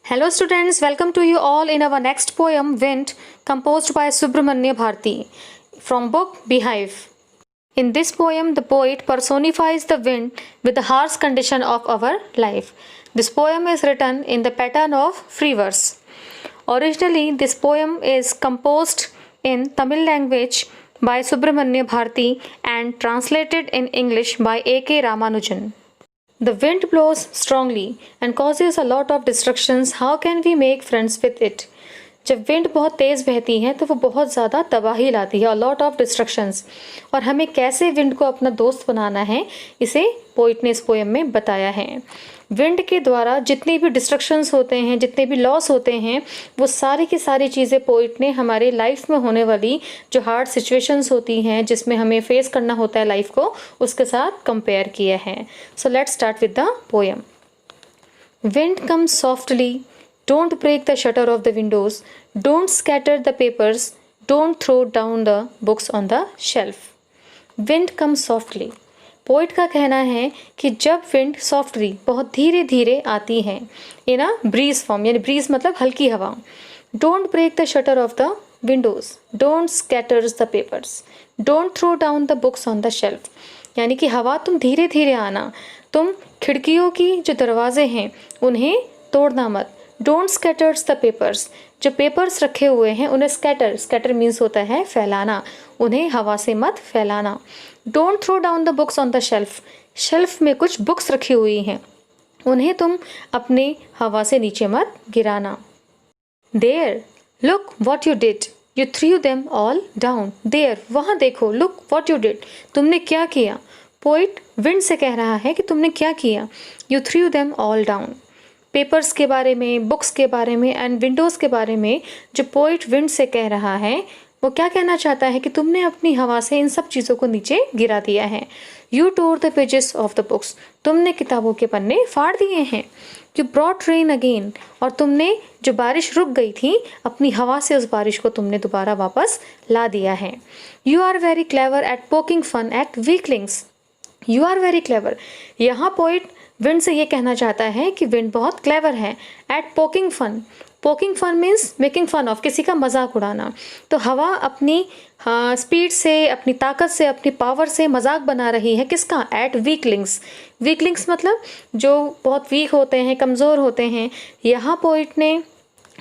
Hello students, welcome to you all in our next poem Wind, composed by Subramanya Bharti from book Beehive. In this poem, the poet personifies the wind with the harsh condition of our life. This poem is written in the pattern of free verse. Originally, this poem is composed in Tamil language by Subramanya Bharti and translated in English by A.K. Ramanujan. The wind blows strongly and causes a lot of destructions. How can we make friends with it? जब wind बहुत तेज़ बहती है तो वो बहुत ज़्यादा तबाही लाती है, लॉट ऑफ डिस्ट्रक्शंस। और हमें कैसे विंड को अपना दोस्त बनाना है, इसे पोइट ने इस पोएम में बताया है। विंड के द्वारा जितने भी डिस्ट्रक्शंस होते हैं, जितने भी लॉस होते हैं, वो सारी की सारी चीज़ें पोइट ने हमारे लाइफ में होने वाली जो हार्ड सिचुएशंस होती हैं, जिसमें हमें फेस करना होता है लाइफ को, उसके साथ कंपेयर किया है। So let's start with the poem. Wind comes softly, don't break the shutter of the windows, don't scatter the papers, don't throw down the books on the shelf. Wind comes softly. Poet का कहना है कि जब wind softly बहुत धीरे धीरे आती है इन अ ब्रीज फॉर्म, यानी ब्रीज मतलब हल्की हवा। Don't break the shutter of the windows, don't scatters the papers, don't throw down the books on the shelf. यानी कि हवा तुम धीरे धीरे आना, तुम खिड़कियों की जो दरवाजे हैं उन्हें तोड़ना मत। डोंट स्कैटर्स द पेपर्स, जो पेपर्स रखे हुए हैं उन्हें स्कैटर मीन्स होता है फैलाना, उन्हें हवा से मत फैलाना। Don't throw down the books on the shelf में कुछ बुक्स रखी हुई हैं, उन्हें तुम अपने हवा से नीचे मत गिराना। There look what you did, you threw them all down. There वहाँ देखो, लुक वॉट यू डिड, तुमने क्या किया। पोइट विंड से कह रहा है कि तुमने क्या किया। You threw them all down. Papers के बारे में, बुक्स के बारे में एंड विंडोज़ के बारे में जो पोइट विंड से कह रहा है, वो क्या कहना चाहता है कि तुमने अपनी हवा से इन सब चीज़ों को नीचे गिरा दिया है। You tore the pages of the books, तुमने किताबों के पन्ने फाड़ दिए हैं। यू ब्रॉट रेन अगेन, और तुमने जो बारिश रुक गई थी, अपनी हवा से उस बारिश को तुमने दोबारा वापस ला दिया है। You are very clever at poking fun at weaklings. You are very clever, यहाँ पोइट विंड से ये कहना चाहता है कि विंड बहुत क्लेवर है at poking fun. Poking fun means making fun of, किसी का मजाक उड़ाना। तो हवा अपनी स्पीड से, अपनी ताकत से, अपनी पावर से मजाक बना रही है, किसका? Eight weaklings. वीकलिंग्स मतलब जो बहुत वीक होते हैं, कमज़ोर होते हैं। यहाँ पोइट ने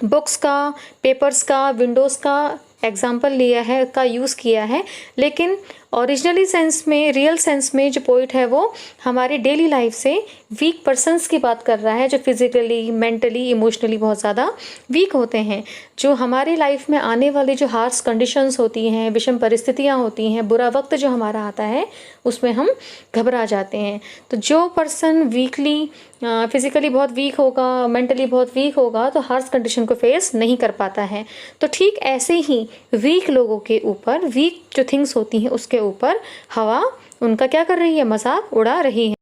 बुक्स का, पेपर्स का, विंडोज़ का एग्जाम्पल लिया है, का यूज़ किया है, लेकिन ओरिजिनली सेंस में, रियल सेंस में जो पोइट है वो हमारे डेली लाइफ से वीक पर्सन्स की बात कर रहा है, जो फिजिकली, मेंटली, इमोशनली बहुत ज़्यादा वीक होते हैं, जो हमारे लाइफ में आने वाली जो हार्श कंडीशंस होती हैं, विषम परिस्थितियाँ होती हैं, बुरा वक्त जो हमारा आता है, उसमें हम घबरा जाते हैं। तो जो पर्सन वीकली, फिज़िकली बहुत वीक होगा, मेंटली बहुत वीक होगा, तो हार्श कंडीशन को फेस नहीं कर पाता है। तो ठीक ऐसे ही वीक लोगों के ऊपर, वीक जो थिंग्स होती हैं उसके ऊपर हवा उनका क्या कर रही है? मजाक उड़ा रही है।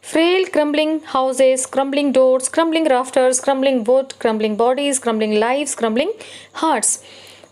Frail crumbling houses, crumbling doors, crumbling rafters, crumbling wood, crumbling bodies, crumbling lives, crumbling hearts.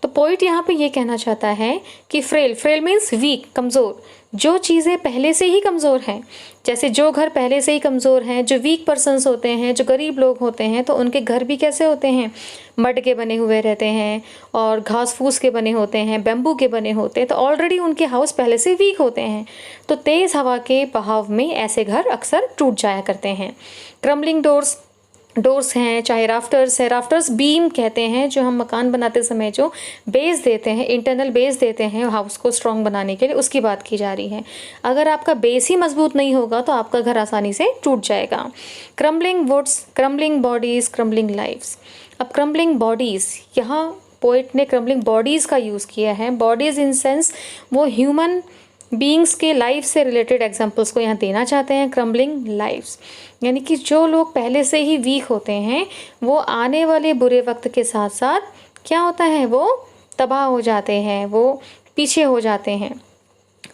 तो पोइट यहाँ पे ये कहना चाहता है कि फ्रेल मीन्स वीक, कमज़ोर। जो चीज़ें पहले से ही कमज़ोर हैं, जैसे जो घर पहले से ही कमज़ोर हैं, जो वीक पर्सन्स होते हैं, जो गरीब लोग होते हैं, तो उनके घर भी कैसे होते हैं? मड के बने हुए रहते हैं और घास फूस के बने होते हैं, बैम्बू के बने होते हैं, तो ऑलरेडी उनके हाउस पहले से वीक होते हैं। तो तेज़ हवा के बहाव में ऐसे घर अक्सर टूट जाया करते हैं। क्रम्बलिंग डोर्स हैं, चाहे राफ्टर्स है, राफ्टर्स बीम कहते हैं, जो हम मकान बनाते समय जो बेस देते हैं, इंटरनल बेस देते हैं हाउस को स्ट्रॉन्ग बनाने के लिए, उसकी बात की जा रही है। अगर आपका बेस ही मजबूत नहीं होगा तो आपका घर आसानी से टूट जाएगा। Crumbling woods, crumbling bodies, crumbling lives. अब क्रम्बलिंग बॉडीज़, यहाँ पोइट ने क्रम्बलिंग बॉडीज़ का यूज़ किया है। बॉडीज़ इन सेंस वो ह्यूमन बीइंग्स के लाइफ से रिलेटेड एग्जांपल्स को यहाँ देना चाहते हैं। क्रम्बलिंग लाइव्स यानी कि जो लोग पहले से ही वीक होते हैं, वो आने वाले बुरे वक्त के साथ साथ क्या होता है? वो तबाह हो जाते हैं, वो पीछे हो जाते हैं।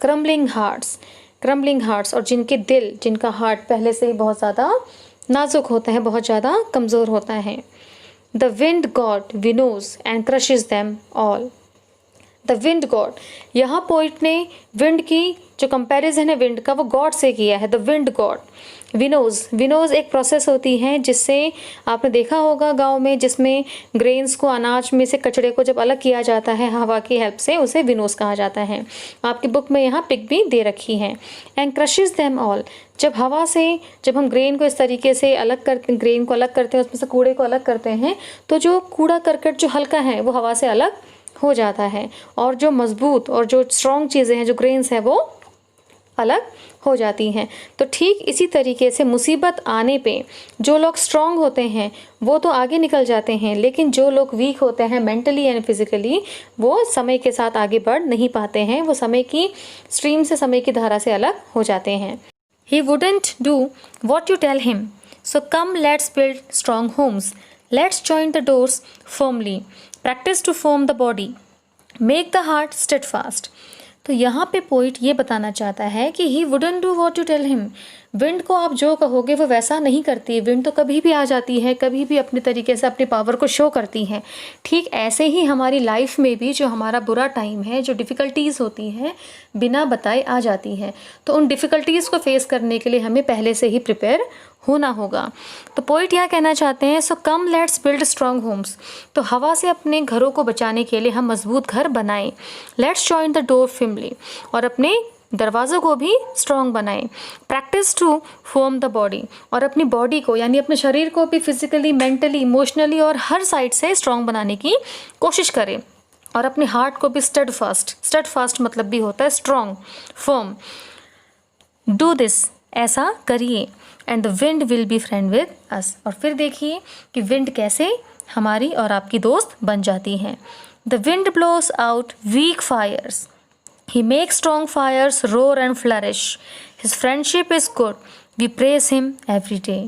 क्रम्बलिंग हार्ट्स, और जिनके दिल, जिनका हार्ट पहले से ही बहुत ज़्यादा नाजुक होता है, बहुत ज़्यादा कमज़ोर होता है। The wind god winnows and crushes them all. The wind god. यहाँ पोइट ने विंड की जो कंपैरिजन है विंड का वो गॉड से किया है, द विंड गॉड। विनोज एक प्रोसेस होती है जिससे आपने देखा होगा गांव में, जिसमें ग्रेन्स को, अनाज में से कचड़े को जब अलग किया जाता है हवा की हेल्प से, उसे विनोज कहा जाता है। आपकी बुक में यहाँ पिक भी दे रखी है। एंड क्रशेस देम ऑल, जब हवा से, जब हम ग्रेन को इस तरीके से अलग करते, ग्रेन को अलग करते हैं, उसमें से कूड़े को अलग करते हैं, तो जो कूड़ा करकट जो हल्का है वो हवा से अलग हो जाता है, और जो मजबूत और जो स्ट्रॉन्ग चीज़ें हैं, जो ग्रेन्स हैं, वो अलग हो जाती हैं। तो ठीक इसी तरीके से मुसीबत आने पे जो लोग स्ट्रॉन्ग होते हैं वो तो आगे निकल जाते हैं, लेकिन जो लोग वीक होते हैं मेंटली एंड फिजिकली, वो समय के साथ आगे बढ़ नहीं पाते हैं, वो समय की स्ट्रीम से, समय की धारा से अलग हो जाते हैं। He wouldn't do what you tell him. So come, let's build strong homes. Let's join the doors firmly. Practice to form the body. Make the heart steadfast. तो यहाँ पे पोइट ये बताना चाहता है कि he wouldn't do what you tell him. Wind को आप जो कहोगे वो वैसा नहीं करती। विंड तो कभी भी आ जाती है, कभी भी अपने तरीके से अपनी पावर को शो करती है। ठीक ऐसे ही हमारी लाइफ में भी जो हमारा बुरा टाइम है, जो डिफ़िकल्टीज़ होती हैं, बिना बताए आ जाती हैं। तो उन डिफ़िकल्टीज़ को फेस करने के लिए हमें पहले से ही प्रिपेयर होना होगा। तो पोइट यहाँ कहना चाहते हैं, so come let's build strong homes. तो हवा से अपने घरों को बचाने के लिए हम मजबूत घर बनाएं। Let's join the door firmly, और अपने दरवाज़ों को भी स्ट्रॉन्ग बनाएं। Practice to form the body, और अपनी बॉडी को यानी अपने शरीर को भी फिजिकली, मेंटली, इमोशनली और हर साइड से स्ट्रॉन्ग बनाने की कोशिश करें। और अपने हार्ट को भी स्टेडफास्ट मतलब भी होता है स्ट्रॉन्ग, फर्म। डू दिस, ऐसा करिए। And the wind will be friend with us, और फिर देखिए कि विंड कैसे हमारी और आपकी दोस्त बन जाती है। The wind blows out weak fires, he makes strong fires roar and flourish, his friendship is good, we praise him every day.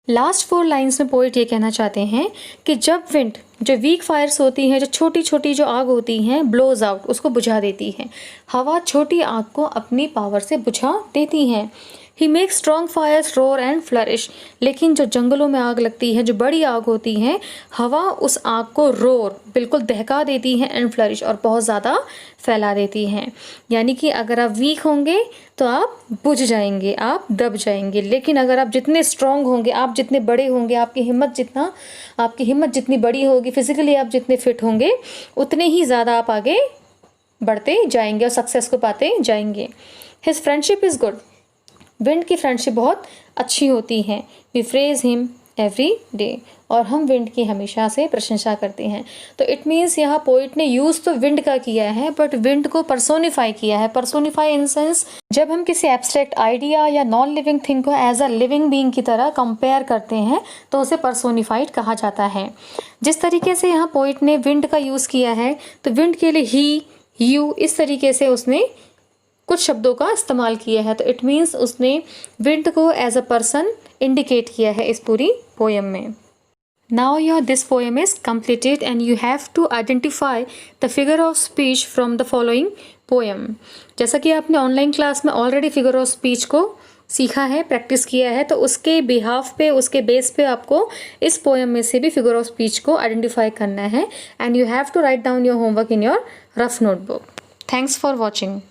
Last 4 lines में पोइट ये कहना चाहते हैं कि जब विंड, जो वीक फायर्स होती हैं, जो छोटी छोटी जो आग होती हैं, ब्लोज आउट, उसको बुझा देती है। हवा छोटी आग को अपनी पावर से बुझा देती हैं। He makes strong fires roar and flourish, लेकिन जो जंगलों में आग लगती है, जो बड़ी आग होती है, हवा उस आग को रोर, बिल्कुल दहका देती है, एंड फ्लरिश, और बहुत ज़्यादा फैला देती हैं। यानी कि अगर आप वीक होंगे तो आप बुझ जाएंगे, आप दब जाएंगे, लेकिन अगर आप जितने स्ट्रॉन्ग होंगे, आप जितने बड़े होंगे, आपकी हिम्मत जितनी बड़ी होगी, फिजिकली आप जितने फिट होंगे, उतने ही ज़्यादा आप आगे बढ़ते जाएंगे और सक्सेस को पाते जाएंगे। His friendship is good, wind की फ्रेंडशिप बहुत अच्छी होती है। We praise him every day, और हम विंड की हमेशा से प्रशंसा करते हैं। तो इट मीन्स यहाँ पोइट ने यूज़ तो विंड का किया है, बट विंड को पर्सोनिफाई किया है। पर्सोनिफाई इन सेंस, जब हम किसी एब्स्ट्रैक्ट आइडिया या नॉन लिविंग थिंग को एज अ लिविंग बीइंग की तरह कंपेयर करते हैं तो उसे पर्सोनिफाइड कहा जाता है। जिस तरीके से यहाँ पोइट ने विंड का यूज़ किया है, तो विंड के लिए ही, यू, इस तरीके से उसने कुछ शब्दों का इस्तेमाल किया है। तो इट मीन्स उसने विंड को एज अ पर्सन इंडिकेट किया है इस पूरी पोएम में। Now your this poem is completed and you have to identify the figure of speech from the following poem. जैसा कि आपने ऑनलाइन क्लास में ऑलरेडी फिगर ऑफ स्पीच को सीखा है, प्रैक्टिस किया है, तो उसके बिहाफ पे, उसके बेस पे आपको इस पोएम में से भी फिगर ऑफ स्पीच को आइडेंटिफाई करना है। And you have to write down your homework in your rough notebook. Thanks for watching.